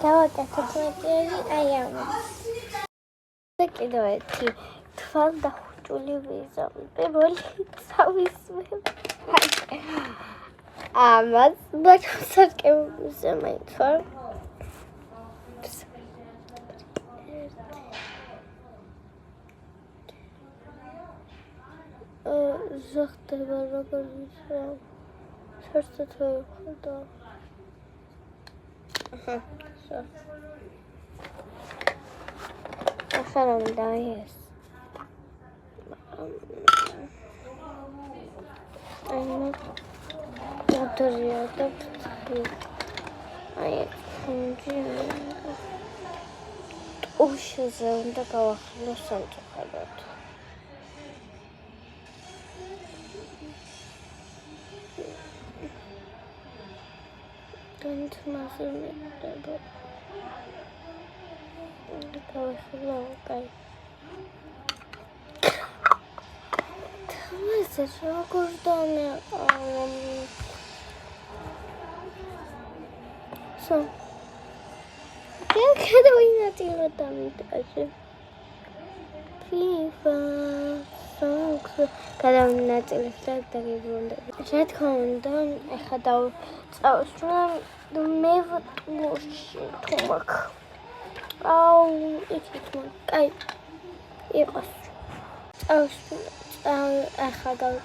დავაკეთოთ მეტი აი ამას. და კიდევ ერთი თვალდახუჭული ვიზა. პირველი წავისვენ. ამას ბაჭსარკეებზე მაინც ვარ. ზახდება როგორ ისა. საერთოდ ვერ ხედა. ახლა დაიეს. მოტორია და აი უშეზე უნდა გავახილო სამწუხაროდ. Don't matter me. გავახილო კაი. თამაზე როგორ დამეყავა. Cada una tiene también. FIFA, songs. Cada una tiene que ver. Ya te conté, he dado. Me voy a tomar. Ay, y pues. He dado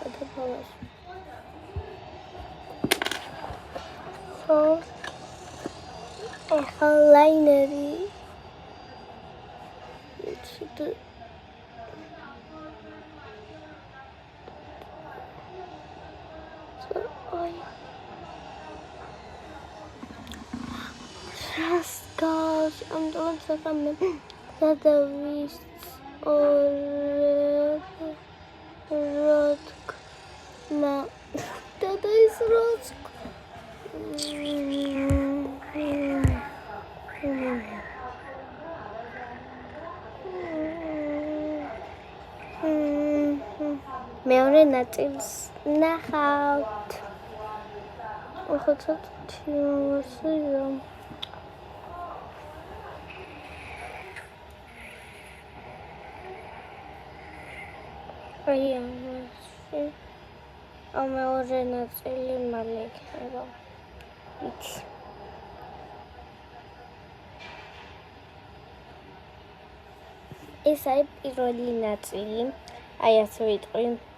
Linery. Gosh, I'm doing something that the wrists or Rodk. No, that is Rodk. მეორე ნაწილს ნახავთ. ახლა თიოსია. აი ამაში. მეორე ნაწილი მალე იქნება. იცი. ეს არის პირველი ნაწილი. აი ასე ვიტყვი.